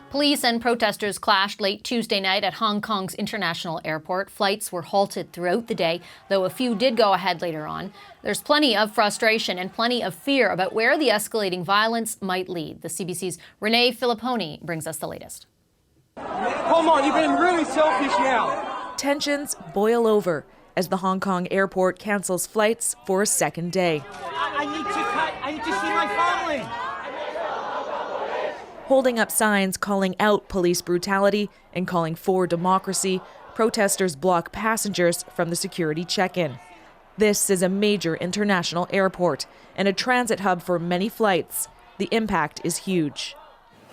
Police and protesters clashed late Tuesday night at Hong Kong's international airport. Flights were halted throughout the day, though a few did go ahead later on. There's plenty of frustration and plenty of fear about where the escalating violence might lead. The CBC's Renee Filipponi brings us the latest. Come on, you've been really selfish now. Tensions boil over as the Hong Kong airport cancels flights for a second day. I need to see my family. Holding up signs calling out police brutality and calling for democracy, protesters block passengers from the security check-in. This is a major international airport and a transit hub for many flights. The impact is huge.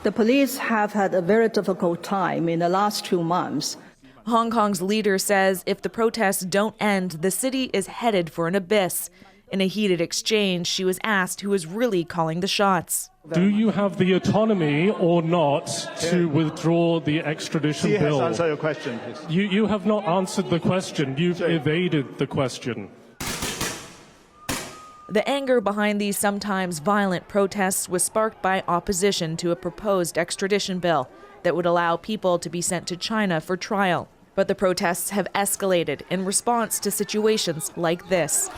The police have had a very difficult time in the last 2 months. Hong Kong's leader says if the protests don't end, the city is headed for an abyss. In a heated exchange, she was asked who is really calling the shots. Do you have the autonomy or not to withdraw the extradition bill? Answer your question, please. You have not answered the question. You've evaded the question. The anger behind these sometimes violent protests was sparked by opposition to a proposed extradition bill that would allow people to be sent to China for trial. But the protests have escalated in response to situations like this.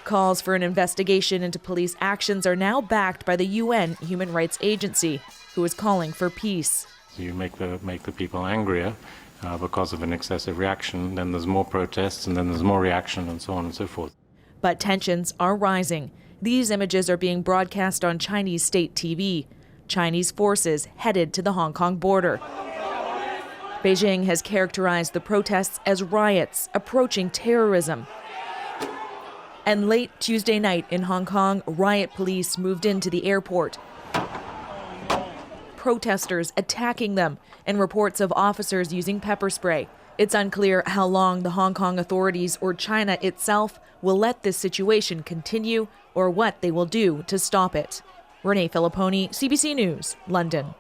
Calls for an investigation into police actions are now backed by the UN Human Rights Agency, who is calling for peace. You make the people angrier because of an excessive reaction, then there's more protests, and then there's more reaction, and so on and so forth. But tensions are rising. These images are being broadcast on Chinese state TV. Chinese forces headed to the Hong Kong border. Beijing has characterized the protests as riots approaching terrorism. And late Tuesday night in Hong Kong, riot police moved into the airport. Protesters attacking them and reports of officers using pepper spray. It's unclear how long the Hong Kong authorities or China itself will let this situation continue or what they will do to stop it. Renee Filipponi, CBC News, London.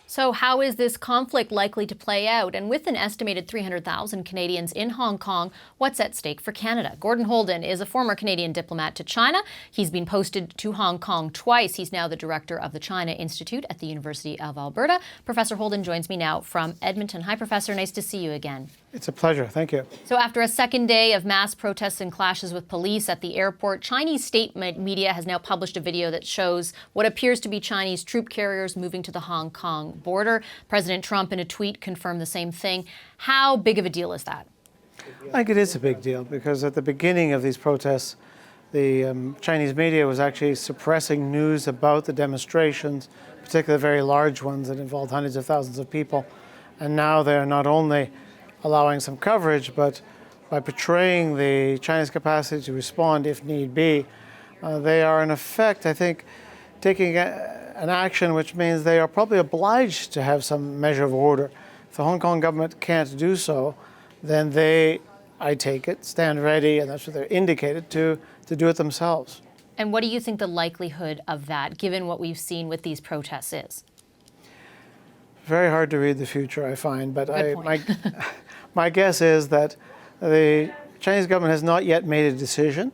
So how is this conflict likely to play out? And with an estimated 300,000 Canadians in Hong Kong, what's at stake for Canada? Gordon Holden is a former Canadian diplomat to China. He's been posted to Hong Kong twice. He's now the director of the China Institute at the University of Alberta. Professor Holden joins me now from Edmonton. Hi, Professor. Nice to see you again. It's a pleasure. Thank you. So after a second day of mass protests and clashes with police at the airport, Chinese state media has now published a video that shows what appears to be Chinese troop carriers moving to the Hong Kong border. President Trump in a tweet confirmed the same thing. How big of a deal is that? I think it is a big deal because at the beginning of these protests, the Chinese media was actually suppressing news about the demonstrations, particularly very large ones that involved hundreds of thousands of people. And now they're not only allowing some coverage, but by portraying the Chinese capacity to respond if need be, they are in effect, I think, taking an action which means they are probably obliged to have some measure of order. If the Hong Kong government can't do so, then they, I take it, stand ready, and that's what they're indicated to do it themselves. And what do you think the likelihood of that, given what we've seen with these protests, is? Very hard to read the future, I find, but my guess is that the Chinese government has not yet made a decision.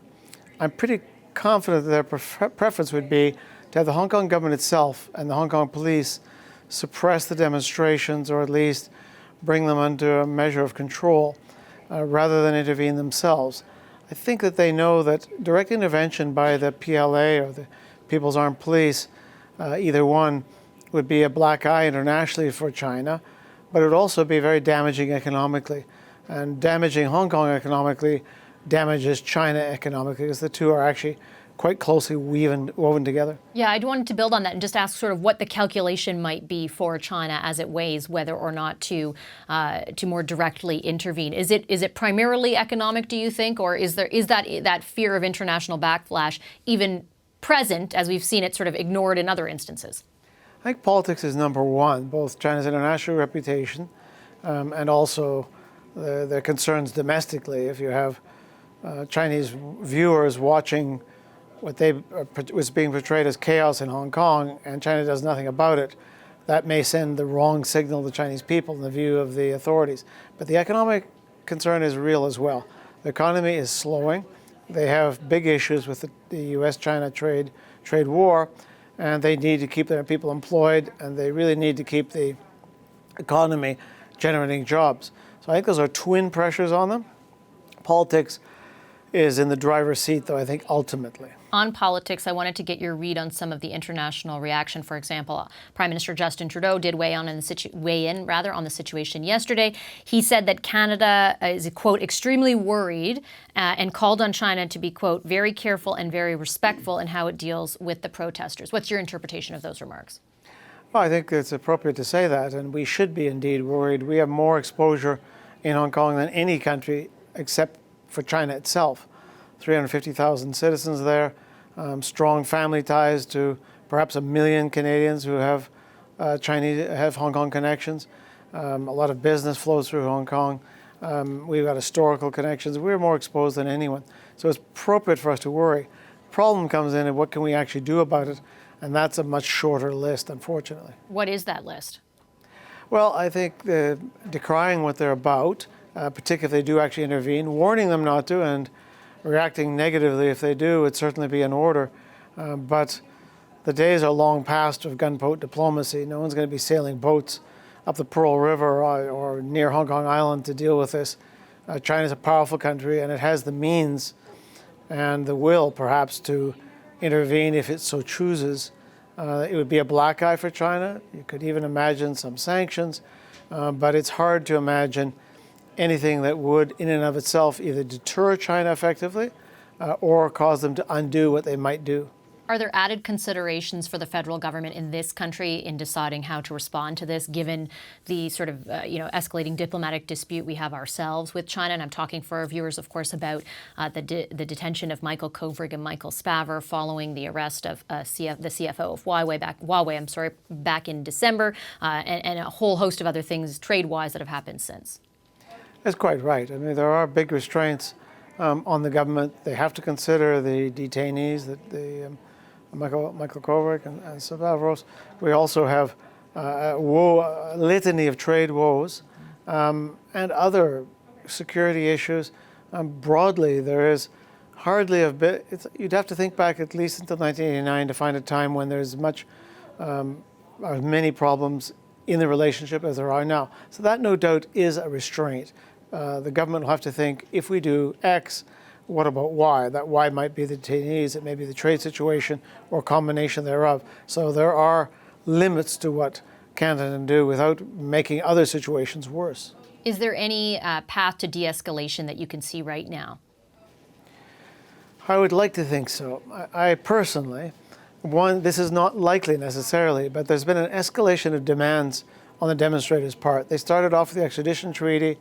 I'm pretty confident that their preference would be to have the Hong Kong government itself and the Hong Kong police suppress the demonstrations or at least bring them under a measure of control rather than intervene themselves. I think that they know that direct intervention by the PLA or the People's Armed Police, either one, would be a black eye internationally for China, but it would also be very damaging economically. And damaging Hong Kong economically damages China economically, because the two are actually quite closely woven together. Yeah, I wanted to build on that and just ask sort of what the calculation might be for China as it weighs whether or not to more directly intervene. Is it primarily economic, do you think, or is that fear of international backlash even present, as we've seen it sort of ignored in other instances? I think politics is number one, both China's international reputation and also their concerns domestically. If you have Chinese viewers watching what was being portrayed as chaos in Hong Kong and China does nothing about it, that may send the wrong signal to the Chinese people in the view of the authorities. But the economic concern is real as well. The economy is slowing. They have big issues with the U.S.-China trade war. and they need to keep their people employed, and they really need to keep the economy generating jobs. So I think those are twin pressures on them. Politics is in the driver's seat, though, I think, ultimately. On politics, I wanted to get your read on some of the international reaction. For example, Prime Minister Justin Trudeau did weigh in on the situation yesterday. He said that Canada is, quote, extremely worried and called on China to be, quote, very careful and very respectful in how it deals with the protesters. What's your interpretation of those remarks? Well, I think it's appropriate to say that, and we should be indeed worried. We have more exposure in Hong Kong than any country except for China itself. 350,000 citizens there, strong family ties to perhaps 1 million Canadians who have Hong Kong connections. A lot of business flows through Hong Kong. We've got historical connections. We're more exposed than anyone. So it's appropriate for us to worry. Problem comes in, and what can we actually do about it? And that's a much shorter list, unfortunately. What is that list? Well, I think decrying what they're about, particularly if they do actually intervene, warning them not to, and reacting negatively if they do, would certainly be in order. But the days are long past of gunboat diplomacy. No one's going to be sailing boats up the Pearl River or near Hong Kong Island to deal with this. China's a powerful country, and it has the means and the will, perhaps, to intervene if it so chooses. It would be a black eye for China. You could even imagine some sanctions, but it's hard to imagine anything that would, in and of itself, either deter China effectively or cause them to undo what they might do. Are there added considerations for the federal government in this country in deciding how to respond to this, given the sort of escalating diplomatic dispute we have ourselves with China? And I'm talking for our viewers, of course, about the detention of Michael Kovrig and Michael Spavor following the arrest of the CFO of Huawei back in December, and a whole host of other things trade-wise that have happened since. That's quite right. I mean, there are big restraints on the government. They have to consider the detainees, Michael Kovrig and Stavros. We also have a litany of trade woes and other security issues. Broadly, there is hardly a bit. You'd have to think back at least until 1989 to find a time when there's as many problems in the relationship as there are now. So that, no doubt, is a restraint. The government will have to think, if we do X, what about Y? That Y might be the detainees, it may be the trade situation, or a combination thereof. So there are limits to what Canada can do without making other situations worse. Is there any path to de-escalation that you can see right now? I would like to think so. I personally, this is not likely necessarily, but there's been an escalation of demands on the demonstrators' part. They started off with the extradition treaty,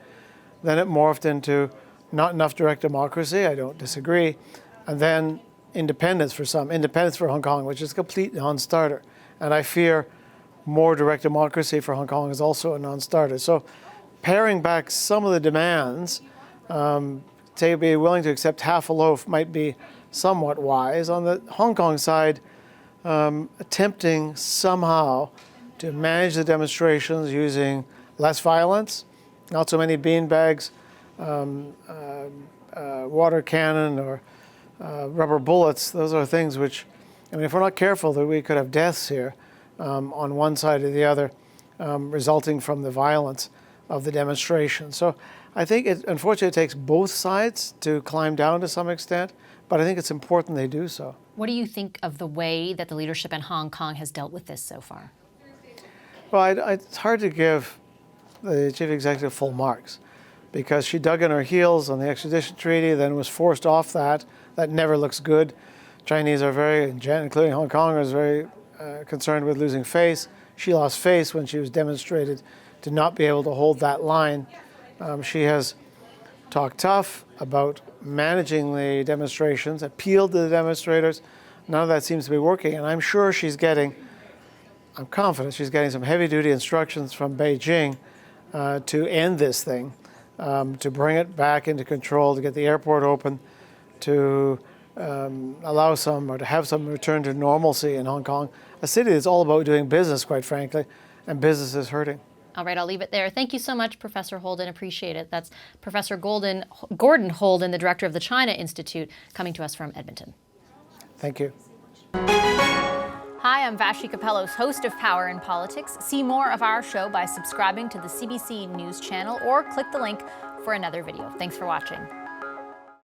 then it morphed into not enough direct democracy, I don't disagree, and then independence for some, independence for Hong Kong, which is a complete non-starter. And I fear more direct democracy for Hong Kong is also a non-starter. So paring back some of the demands, to be willing to accept half a loaf might be somewhat wise. On the Hong Kong side, attempting somehow to manage the demonstrations using less violence, not so many beanbags, water cannon or rubber bullets. Those are things which, I mean, if we're not careful, that we could have deaths here on one side or the other, resulting from the violence of the demonstration. So I think it unfortunately takes both sides to climb down to some extent, but I think it's important they do so. What do you think of the way that the leadership in Hong Kong has dealt with this so far? Well, it's hard to give the chief executive full marks, because she dug in her heels on the extradition treaty, then was forced off that. That never looks good. Chinese are very, including Hong Kongers, very concerned with losing face. She lost face when she was demonstrated to not be able to hold that line. She has talked tough about managing the demonstrations, appealed to the demonstrators. None of that seems to be working, and I'm confident she's getting some heavy-duty instructions from Beijing to end this thing, to bring it back into control, to get the airport open, to allow some, or to have some return to normalcy in Hong Kong, a city that's all about doing business, quite frankly, and business is hurting. All right, I'll leave it there. Thank you so much, Professor Holden. Appreciate it. That's Professor Gordon Holden, the director of the China Institute, coming to us from Edmonton. Thank you. Hi, I'm Vashi Capellos, host of Power in Politics. See more of our show by subscribing to the CBC News channel or click the link for another video. Thanks for watching.